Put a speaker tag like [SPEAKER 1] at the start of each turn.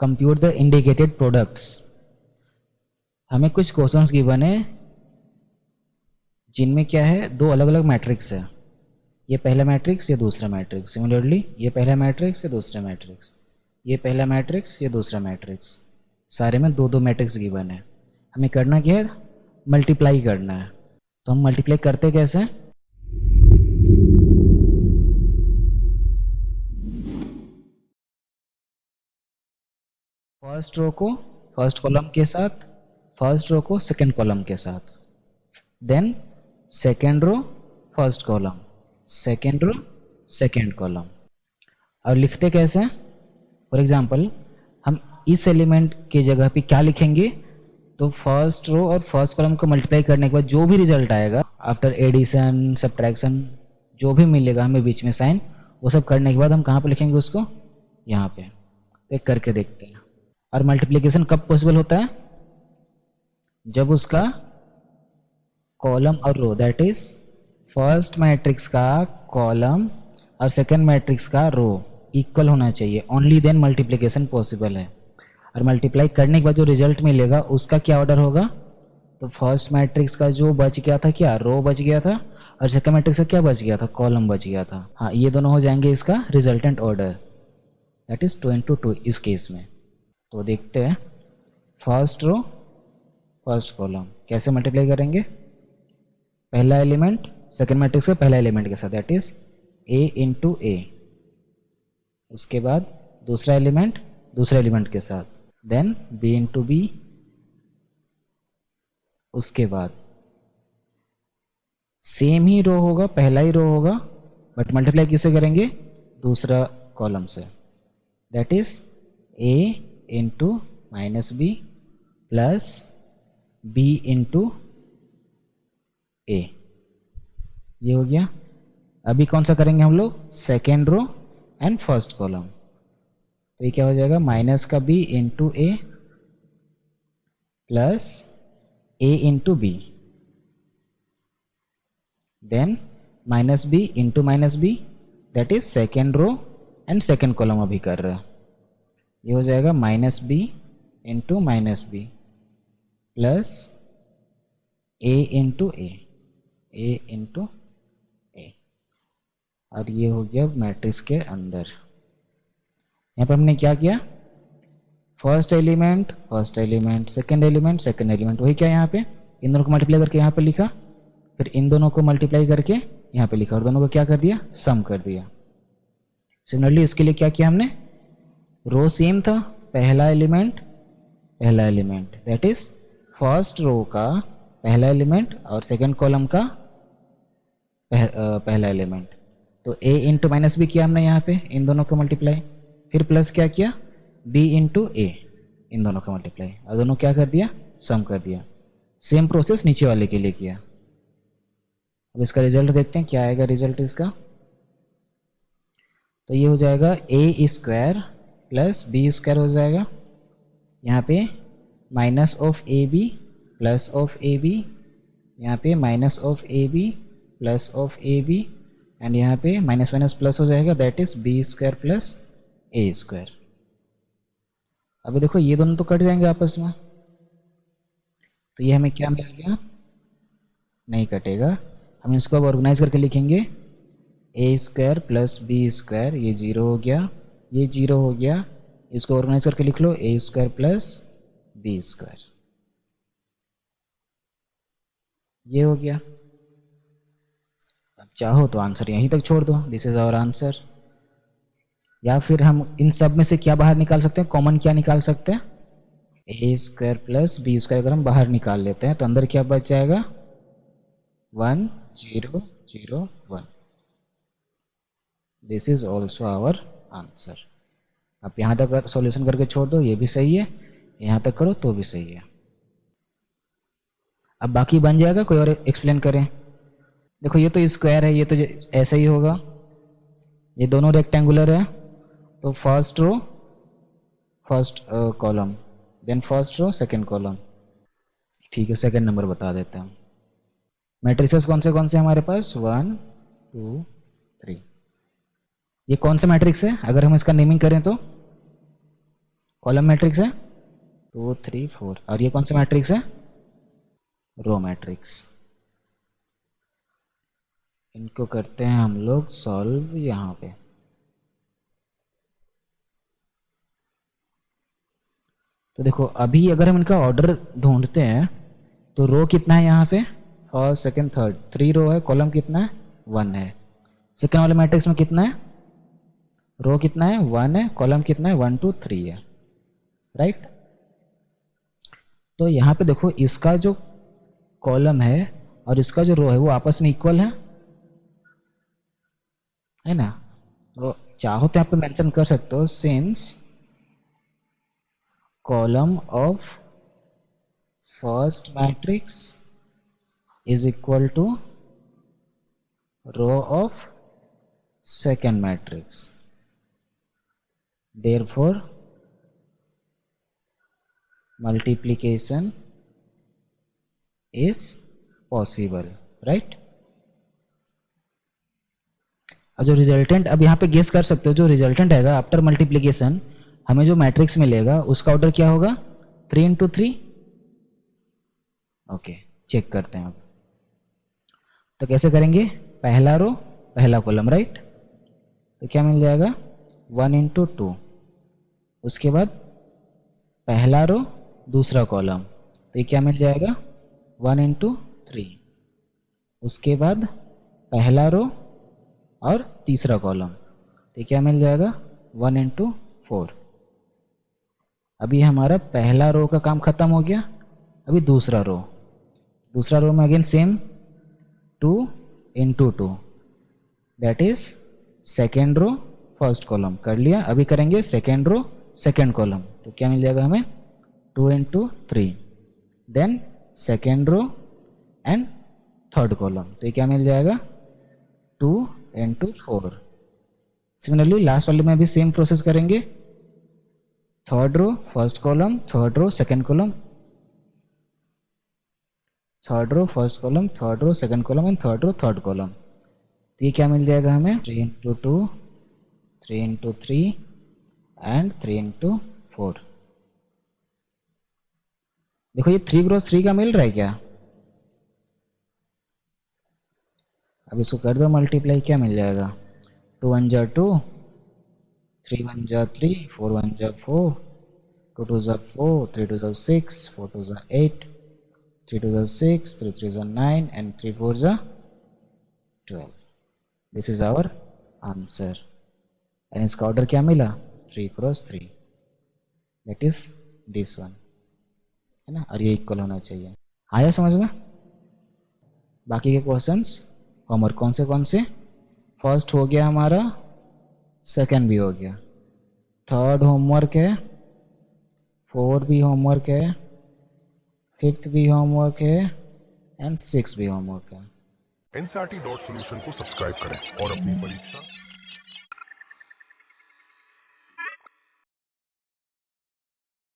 [SPEAKER 1] Compute the indicated products. हमें कुछ questions given है जिनमें क्या है, दो अलग अलग मैट्रिक्स है, ये पहला मैट्रिक्स ये दूसरा मैट्रिक्स। सिमिलरली ये पहला मैट्रिक्स ये दूसरा मैट्रिक्स, ये पहला मैट्रिक्स ये दूसरा मैट्रिक्स, सारे में दो दो मैट्रिक्स गिवन है। हमें करना क्या है, मल्टीप्लाई करना है। तो हम मल्टीप्लाई करते कैसे हैं, फर्स्ट रो को फर्स्ट कॉलम के साथ, फर्स्ट रो को सेकंड कॉलम के साथ, then second row first column, second row second column. और लिखते कैसे हैं, फॉर एग्जांपल हम इस एलिमेंट की जगह पे क्या लिखेंगे, तो फर्स्ट रो और फर्स्ट कॉलम को मल्टीप्लाई करने के बाद जो भी रिजल्ट आएगा आफ्टर एडिशन सब्ट्रैक्शन जो भी मिलेगा हमें बीच में साइन, वो सब करने के बाद हम कहाँ पे लिखेंगे उसको, यहाँ पे। तो एक करके देखते हैं। और मल्टीप्लिकेशन कब पॉसिबल होता है, जब उसका कॉलम और रो, दैट इज फर्स्ट मैट्रिक्स का कॉलम और सेकंड मैट्रिक्स का रो इक्वल होना चाहिए, ओनली देन मल्टीप्लिकेशन पॉसिबल है। और मल्टीप्लाई करने के बाद जो रिजल्ट मिलेगा उसका क्या ऑर्डर होगा, तो फर्स्ट मैट्रिक्स का जो बच गया था क्या, रो बच गया था, और सेकंड मैट्रिक्स का क्या बच गया था, कॉलम बच गया था। हाँ, ये दोनों हो जाएंगे इसका resultant order, that is 2 into 2 इस केस में। तो देखते हैं, फर्स्ट रो फर्स्ट कॉलम कैसे मल्टीप्लाई करेंगे, पहला एलिमेंट सेकंड मैट्रिक्स का पहला एलिमेंट के साथ, that is a into a, उसके बाद दूसरा एलिमेंट दूसरे एलिमेंट के साथ, देन b into b, उसके बाद सेम ही रो होगा, पहला ही रो होगा, बट मल्टीप्लाई किससे करेंगे, दूसरा कॉलम से, that is a into -b plus b into a। ये हो गया। अभी कौन सा करेंगे हम लोग, second row and first column. तो ये क्या हो जाएगा, माइनस का b into a plus a into b, then minus b into -b, that is second row and second column अभी कर रहा है। ये हो जाएगा -b into -b plus a into a, a into a। और ये हो गया मैट्रिक्स के अंदर। यहाँ पर हमने क्या किया, फर्स्ट एलिमेंट सेकंड एलिमेंट, वही क्या यहाँ पे इन दोनों को मल्टीप्लाई करके यहाँ पे लिखा, फिर इन दोनों को मल्टीप्लाई करके यहाँ पे लिखा और दोनों को क्या कर दिया, सम कर दिया। सिमिलरली इसके लिए क्या किया हमने, रो सेम था, पहला element that is first row का पहला एलिमेंट और सेकंड कॉलम का पहला एलिमेंट, तो a into -b किया हमने यहाँ पे इन दोनों को मल्टीप्लाई, फिर प्लस क्या किया b into a, इन दोनों का मल्टीप्लाई, और दोनों क्या कर दिया, सम कर दिया। सेम प्रोसेस नीचे वाले के लिए किया। अब इसका रिजल्ट देखते हैं क्या आएगा रिजल्ट इसका। तो ये हो जाएगा a square plus b square हो जाएगा, यहाँ पे minus of a b plus of a b, यहाँ पे minus of a b plus of a b, and यहाँ पे माइनस माइनस प्लस हो जाएगा, that is b square plus a square. अभी देखो ये दोनों तो कट जाएंगे आपस में, तो ये हमें क्या मिल गया, नहीं कटेगा। हम इसको अब ऑर्गेनाइज करके लिखेंगे, ए स्क्वायर प्लस बी स्क्वायर, ये जीरो हो गया, ये जीरो हो गया, इसको ऑर्गेनाइज करके लिख लो, ए स्क्वायर प्लस बी स्क्वायर, ये हो गया। अब चाहो तो आंसर यहीं तक छोड़ दो, दिस इज आवर आंसर। या फिर हम इन सब में से क्या बाहर निकाल सकते हैं, कॉमन क्या निकाल सकते हैं, ए स्क्वायर प्लस बी स्क्वायर अगर हम बाहर निकाल लेते हैं तो अंदर क्या बच जाएगा, 1 0 0 1। This is also our answer. आप यहाँ तक सॉल्यूशन करके छोड़ दो, ये भी सही है, यहाँ तक करो तो भी सही है। अब बाकी बन जाएगा, कोई और एक्सप्लेन करें। देखो ये तो स्क्वायर है, ये तो ऐसा ही होगा, ये दोनों रेक्टेंगुलर है, तो first row first column, then first row second column. ठीक है, सेकंड नंबर बता देते हैं। मैट्रिसेस कौन से हमारे पास, 1 2 3। ये कौन सा मैट्रिक्स है, अगर हम इसका नेमिंग करें तो कॉलम मैट्रिक्स है 2 3 4, और ये कौन सा मैट्रिक्स है? Row matrix. इनको करते हैं हम लोग सॉल्व यहाँ पे। तो देखो अभी अगर हम इनका ऑर्डर ढूंढते हैं तो रो कितना है यहाँ पे? फर्स्ट सेकंड थर्ड, 3 रो है, कॉलम कितना है? 1 है। सेकंड वाले मैट्रिक्स में कितना है? रो कितना है? 1 है, कॉलम कितना है? 1 2 3 है, राइट। तो यहाँ पे देखो इसका जो कॉलम है और इसका जो रो है वो आपस में इक्वल है ना। तो चाहो तो यहाँ पे मेंशन कर सकते हो since column of first matrix is equal to row of second matrix, therefore multiplication is possible, right। और जो रिजल्टेंट अब यहाँ पे गेस कर सकते हो, जो रिजल्टेंट आएगा आफ्टर मल्टीप्लीकेशन हमें जो मैट्रिक्स मिलेगा उसका ऑर्डर क्या होगा? 3 इंटू 3। ओके, चेक करते हैं अब। तो कैसे करेंगे? पहला रो पहला कॉलम, राइट। तो क्या मिल जाएगा? 1 इंटू 2। उसके बाद पहला रो दूसरा कॉलम, तो ये क्या मिल जाएगा? 1 इंटू 3। उसके बाद पहला रो और तीसरा कॉलम, तो ये क्या मिल जाएगा? 1 इंटू 4। अभी हमारा पहला रो का काम खत्म हो गया। अभी दूसरा रो में again same 2 into 2, that is second row first column कर लिया। अभी करेंगे सेकेंड रो सेकेंड कॉलम, तो क्या मिल जाएगा हमें? 2 into 3, then second row and third column, तो ये क्या मिल जाएगा? 2 इंटू 4। सिमिलरली लास्ट वाले में भी सेम प्रोसेस करेंगे। Third row first column, third row second column, third row first column, third row second column and third row third column. तो ये क्या मिल जाएगा हमें? 3 इंटू 2, 3 इंटू 3 एंड 3 इंटू 4। देखो ये 3 क्रॉस 3 का मिल रहा है क्या? अब इसको कर दो मल्टीप्लाई, क्या मिल जाएगा? 2 1 जा 2, 3 1 जा 3, 4 1 जा 4, 2 2 जा 4, 3 2 जा 6, 4 2 जा 8, 3 2 जा 6, 3 3 जा 9 and 3 4 जा 12। This is our answer. And इसका ऑर्डर क्या मिला? 3 cross 3, that is this one, है ना। और ये इक्वल होना चाहिए। आया समझ में? बाकी के क्वेश्चंस होमवर्क कौन से? फर्स्ट हो गया हमारा, सेकंड भी हो गया, थर्ड होमवर्क है, फोर्थ भी होमवर्क है, फिफ्थ भी होमवर्क है एंड सिक्स भी होमवर्क है।
[SPEAKER 2] NCERT.Solution को सब्सक्राइब करें और अपनी परीक्षा